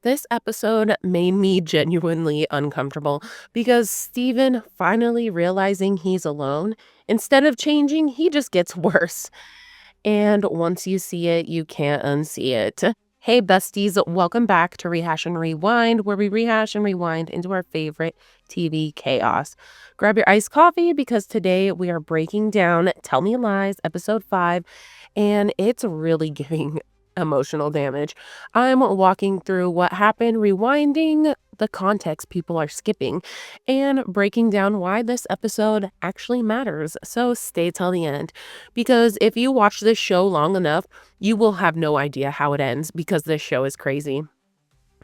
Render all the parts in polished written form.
This episode made me genuinely uncomfortable because Steven, finally realizing he's alone, instead of changing, he just gets worse. And once you see it, you can't unsee it. Hey, besties, welcome back to Rehash and Rewind, where we rehash and rewind into our favorite TV chaos. Grab your iced coffee because today we are breaking down Tell Me Lies, episode 5, and it's really giving emotional damage. I'm walking through what happened, rewinding the context people are skipping, and breaking down why this episode actually matters. So stay till the end, because if you watch this show long enough, you will have no idea how it ends because this show is crazy.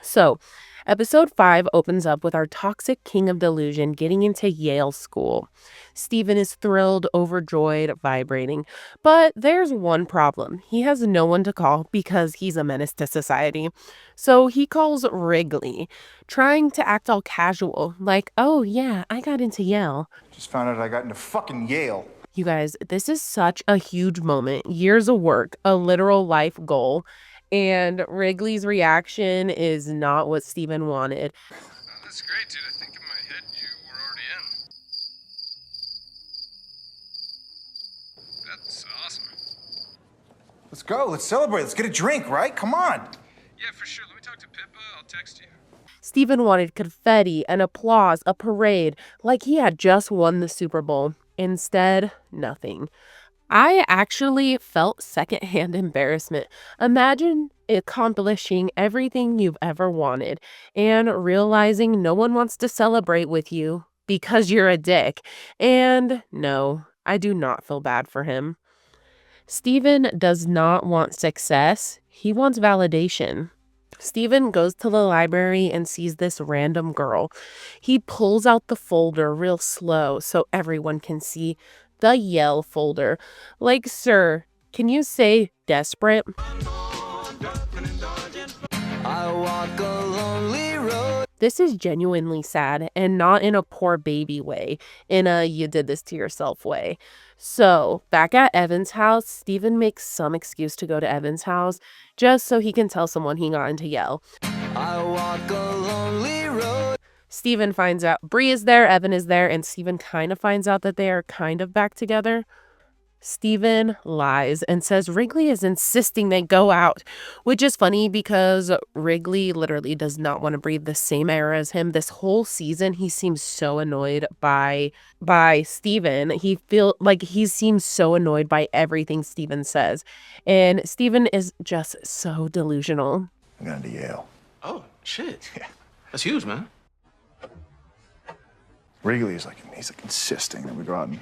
So, episode 5 opens up with our toxic king of delusion getting into Yale school. Steven is thrilled, overjoyed, vibrating. But there's one problem. He has no one to call because he's a menace to society. So he calls Wrigley, trying to act all casual, like, oh yeah, I got into Yale. Just found out I got into fucking Yale. You guys, this is such a huge moment. Years of work, a literal life goal. And Wrigley's reaction is not what Steven wanted. That's great, dude. I think in my head you were already in. That's awesome. Let's go. Let's celebrate. Let's get a drink, right? Come on. Yeah, for sure. Let me talk to Pippa. I'll text you. Steven wanted confetti, an applause, a parade, like he had just won the Super Bowl. Instead, nothing. I actually felt secondhand embarrassment. Imagine accomplishing everything you've ever wanted and realizing no one wants to celebrate with you because you're a dick. And no, I do not feel bad for him. Steven does not want success. He wants validation. Steven goes to the library and sees this random girl. He pulls out the folder real slow so everyone can see the Yell folder. Like, sir, can you say desperate? I walk a lonely road. This is genuinely sad, and not in a poor baby way, in a you did this to yourself way. So, back at Evan's house, Steven makes some excuse to go to Evan's house just so he can tell someone he got into Yell. I walk a lonely road. Steven finds out Bree is there, Evan is there, and Steven kind of finds out that they are kind of back together. Steven lies and says Wrigley is insisting they go out, which is funny because Wrigley literally does not want to breathe the same air as him. This whole season, he seems so annoyed by Steven. He seems so annoyed by everything Steven says. And Steven is just so delusional. I got into Yale. Oh, shit. Yeah. That's huge, man. Wrigley is he's insisting that we go out and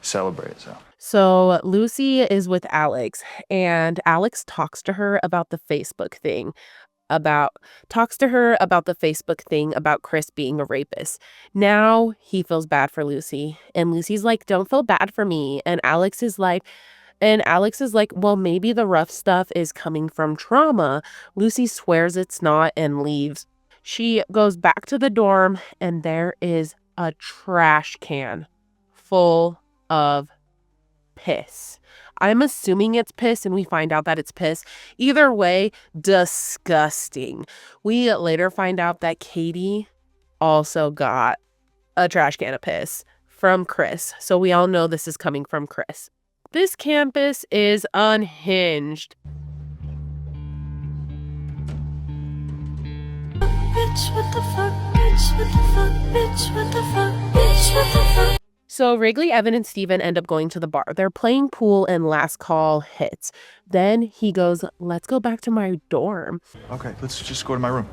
celebrate, So Lucy is with Alex, and Alex talks to her about the Facebook thing, about Chris being a rapist. Now he feels bad for Lucy, and Lucy's like, don't feel bad for me. And Alex is like, well, maybe the rough stuff is coming from trauma. Lucy swears it's not and leaves. She goes back to the dorm, and there is a trash can full of piss. I'm assuming it's piss, and we find out that it's piss. Either way, disgusting. We later find out that Katie also got a trash can of piss from Chris. So we all know this is coming from Chris. This campus is unhinged. Bitch, what the fuck? Bitch, what the fuck? Bitch, what the fuck? Bitch, what the fuck? So Wrigley, Evan, and Steven end up going to the bar. They're playing pool and last call hits. Then he goes, let's go back to my dorm. Okay, let's just go to my room.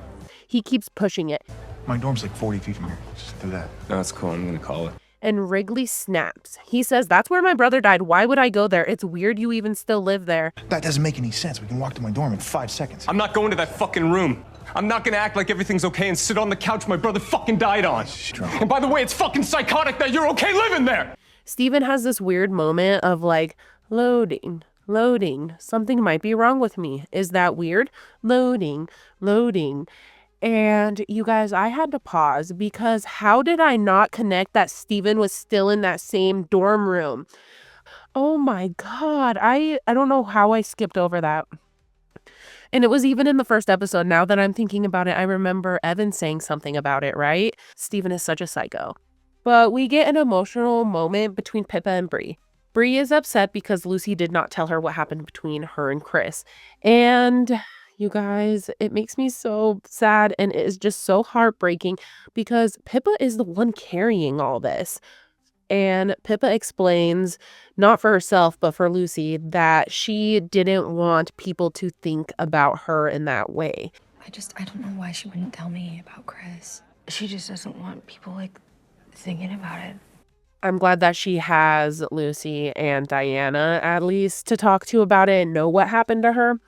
He keeps pushing it. My dorm's 40 feet from here. Just do that. No, that's cool. I'm gonna call it. And Wrigley snaps. He says, that's where my brother died. Why would I go there? It's weird you even still live there. That doesn't make any sense. We can walk to my dorm in 5 seconds. I'm not going to that fucking room. I'm not gonna act like everything's okay and sit on the couch my brother fucking died on. And by the way, it's fucking psychotic that you're okay living there. Steven has this weird moment of like, loading. Something might be wrong with me. Is that weird? Loading. And you guys, I had to pause because how did I not connect that Steven was still in that same dorm room? Oh my God. I don't know how I skipped over that. And it was even in the first episode. Now that I'm thinking about it, I remember Evan saying something about it, right? Steven is such a psycho. But we get an emotional moment between Pippa and Bree. Bree is upset because Lucy did not tell her what happened between her and Chris. And you guys, it makes me so sad and it is just so heartbreaking because Pippa is the one carrying all this. And Pippa explains, not for herself, but for Lucy, that she didn't want people to think about her in that way. I don't know why she wouldn't tell me about Chris. She just doesn't want people, like, thinking about it. I'm glad that she has Lucy and Diana, at least, to talk to about it and know what happened to her.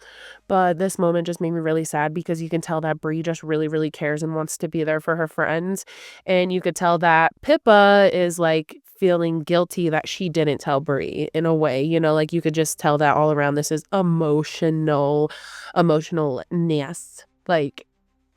But this moment just made me really sad because you can tell that Bree just really, really cares and wants to be there for her friends. And you could tell that Pippa is, like, feeling guilty that she didn't tell Bree in a way. You know, like, you could just tell that all around this is emotionalness. Like,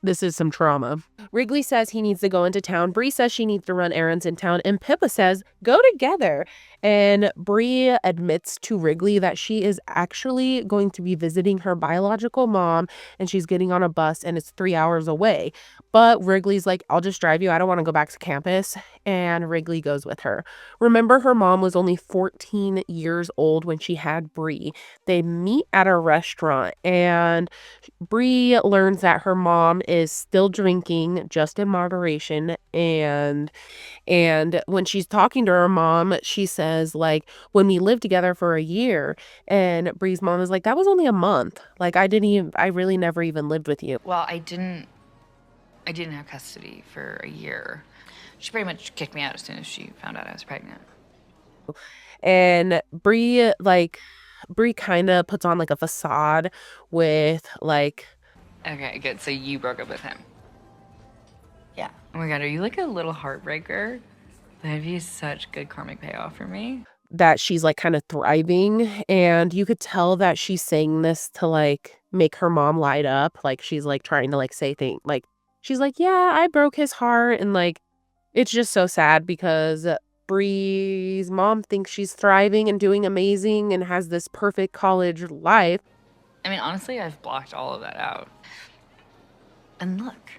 this is some trauma. Wrigley says he needs to go into town. Bree says she needs to run errands in town. And Pippa says, go together. And Bree admits to Wrigley that she is actually going to be visiting her biological mom. And she's getting on a bus and it's 3 hours away. But Wrigley's like, I'll just drive you. I don't want to go back to campus. And Wrigley goes with her. Remember, her mom was only 14 years old when she had Bree. They meet at a restaurant and Bree learns that her mom is still drinking, just in moderation, and when she's talking to her mom, she says, like, when we lived together for a year, and Bree's mom is like, that was only a month. Like, I really never even lived with you. Well, I didn't have custody for a year. She pretty much kicked me out as soon as she found out I was pregnant. And Bree kind of puts on, like, a facade with, like... Okay, good. So you broke up with him. Yeah. Oh my God, are you like a little heartbreaker? That'd be such good karmic payoff for me. That she's, like, kind of thriving, and you could tell that she's saying this to, like, make her mom light up. Like, she's, like, trying to, like, say things, like, she's like, yeah, I broke his heart, and, like, it's just so sad because Bree's mom thinks she's thriving and doing amazing and has this perfect college life. I mean, honestly, I've blocked all of that out. And look,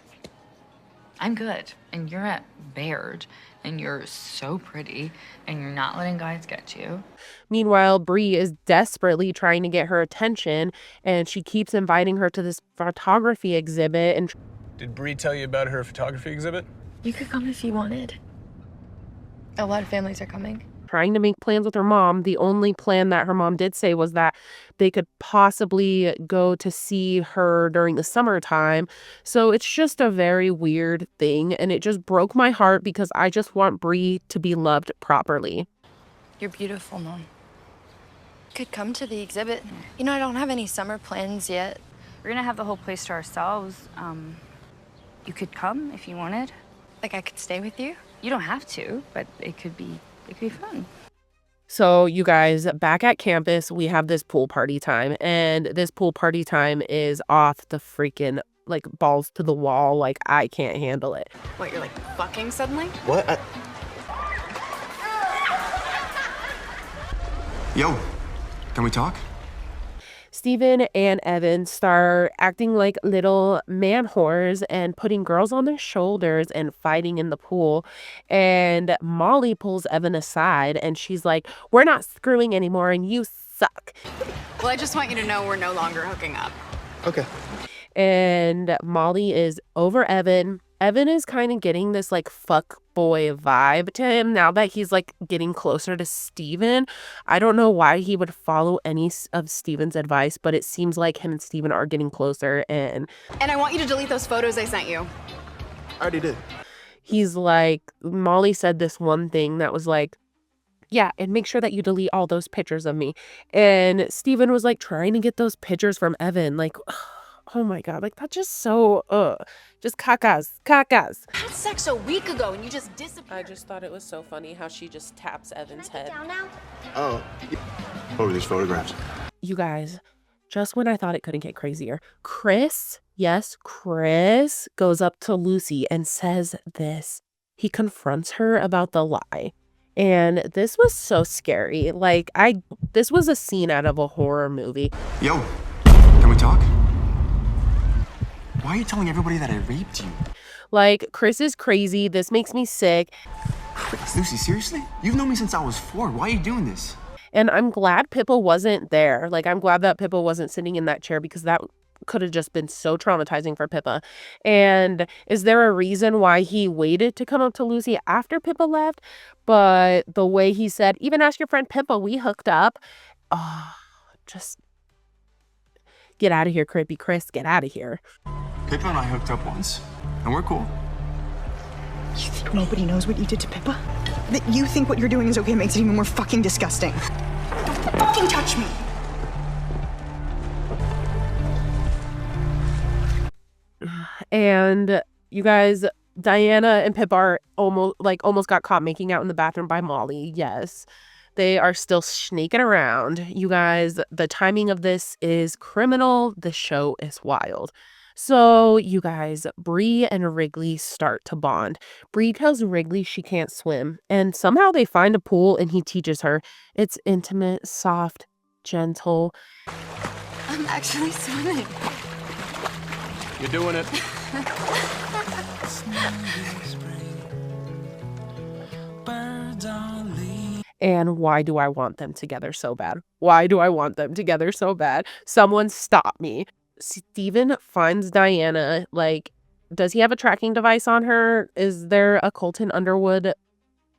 I'm good, and you're at Baird, and you're so pretty, and you're not letting guys get you. Meanwhile, Bree is desperately trying to get her attention, and she keeps inviting her to this photography exhibit. And Did Bree tell you about her photography exhibit? You could come if you wanted. A lot of families are coming. Trying to make plans with her mom. The only plan that her mom did say was that they could possibly go to see her during the summertime. So it's just a very weird thing. And it just broke my heart because I just want Bree to be loved properly. You're beautiful, Mom. Could come to the exhibit. You know, I don't have any summer plans yet. We're gonna have the whole place to ourselves. You could come if you wanted. Like, I could stay with you? You don't have to, but it could be fun. So you guys, back at campus, we have this pool party time, and this pool party time is off the freaking, like, balls to the wall. Like, I can't handle it. What, you're like fucking suddenly? What? Yo, can we talk? Steven and Evan start acting like little man whores and putting girls on their shoulders and fighting in the pool. And Molly pulls Evan aside and she's like, we're not screwing anymore and you suck. Well, I just want you to know we're no longer hooking up. Okay. And Molly is over Evan. Evan is kind of getting this, like, fuck boy vibe to him now that he's, like, getting closer to Steven. I don't know why he would follow any of Steven's advice, but it seems like him and Steven are getting closer. And I want you to delete those photos I sent you. I already did. he's like, Molly said this one thing that was like, yeah, and make sure that you delete all those pictures of me. And Steven was, like, trying to get those pictures from Evan. Like, oh my God, like, that's just so, just cacas. I had sex a week ago and you just disappeared. I just thought it was so funny how she just taps Evan's head. Down now? Oh. What were these photographs? You guys, just when I thought it couldn't get crazier, Chris goes up to Lucy and says this. He confronts her about the lie. And this was so scary. Like, this was a scene out of a horror movie. Yo, can we we talk? Why are you telling everybody that I raped you? Like, Chris is crazy. This makes me sick. Lucy, seriously? You've known me since I was 4. Why are you doing this? And I'm glad Pippa wasn't there. Like, I'm glad that Pippa wasn't sitting in that chair because that could have just been so traumatizing for Pippa. And is there a reason why he waited to come up to Lucy after Pippa left? But the way he said, even ask your friend Pippa, we hooked up. Oh, just get out of here, creepy Chris. Get out of here. Pippa and I hooked up once, and we're cool. You think nobody knows what you did to Pippa? That you think what you're doing is okay makes it even more fucking disgusting. Don't fucking touch me! And you guys, Diana and Pip are almost got caught making out in the bathroom by Molly. Yes. They are still sneaking around. You guys, the timing of this is criminal. The show is wild. So, you guys, Bree and Wrigley start to bond. Bree tells Wrigley she can't swim, and somehow they find a pool and he teaches her. It's intimate, soft, gentle. I'm actually swimming. You're doing it. And why do I want them together so bad? Why do I want them together so bad? Someone stop me. Steven finds Diana. Like, does he have a tracking device on her? Is there a Colton Underwood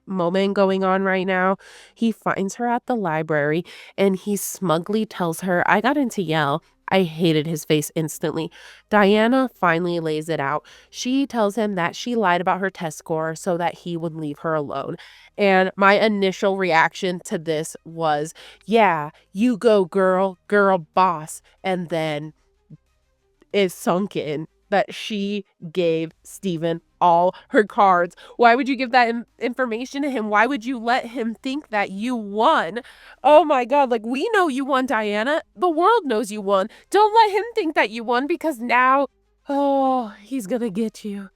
moment going on right now? He finds her at the library and he smugly tells her, I got into Yale. I hated his face instantly. Diana finally lays it out. She tells him that she lied about her test score so that he would leave her alone. And my initial reaction to this was, yeah, you go girl, girl boss. And then it sunk in that she gave Steven all her cards. Why would you give that information to him? Why would you let him think that you won? Oh my God, like, we know you won, Diana. The world knows you won. Don't let him think that you won because now, oh, he's gonna get you.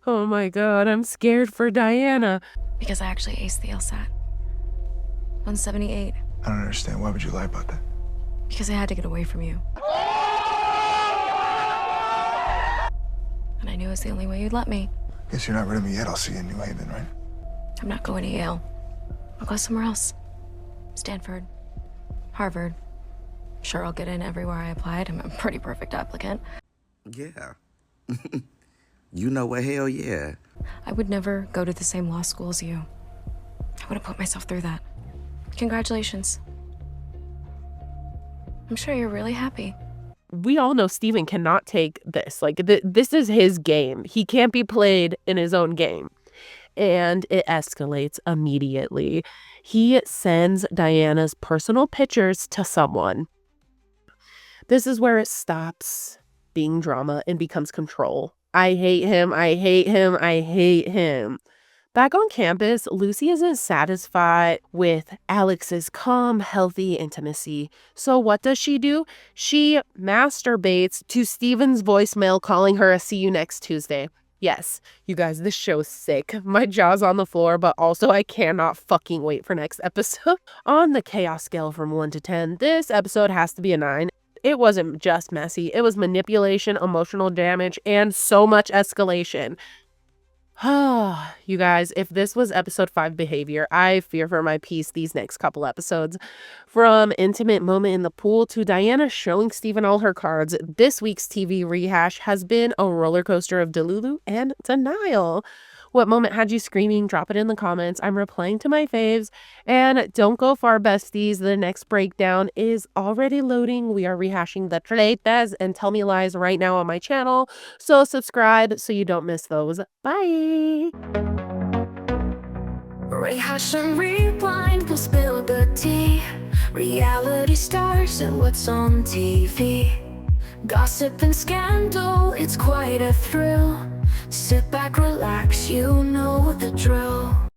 Oh my God, I'm scared for Diana. Because I actually aced the LSAT. 178. I don't understand. Why would you lie about that? Because I had to get away from you. And I knew it was the only way you'd let me. Guess you're not rid of me yet. I'll see you in New Haven, right? I'm not going to Yale. I'll go somewhere else. Stanford. Harvard. Sure, I'll get in everywhere I applied. I'm a pretty perfect applicant. Yeah. You know what? Hell yeah. I would never go to the same law school as you. I wouldn't put myself through that. Congratulations. I'm sure you're really happy. We all know Steven cannot take this. Like, this is his game. He can't be played in his own game. And it escalates immediately. He sends Diana's personal pictures to someone. This is where it stops being drama and becomes control. I hate him. I hate him. I hate him. Back on campus, Lucy isn't satisfied with Alex's calm, healthy intimacy. So what does she do? She masturbates to Steven's voicemail calling her a see you next Tuesday. Yes, you guys, this show's sick. My jaw's on the floor, but also I cannot fucking wait for next episode. On the chaos scale from 1 to 10, this episode has to be a 9. It wasn't just messy. It was manipulation, emotional damage, and so much escalation. You guys, if this was episode 5 behavior, I fear for my peace these next couple episodes. From intimate moment in the pool to Diana showing Steven all her cards, this week's TV rehash has been a roller coaster of delulu and denial. What moment had you screaming? Drop it in the comments. I'm replying to my faves. And don't go far, besties. The next breakdown is already loading. We are rehashing the tretas and tell me lies right now on my channel. So subscribe so you don't miss those. Bye. Rehash and rewind, we'll spill the tea. Reality stars and what's on TV. Gossip and scandal, it's quite a thrill. Sit back, relax, you know the drill.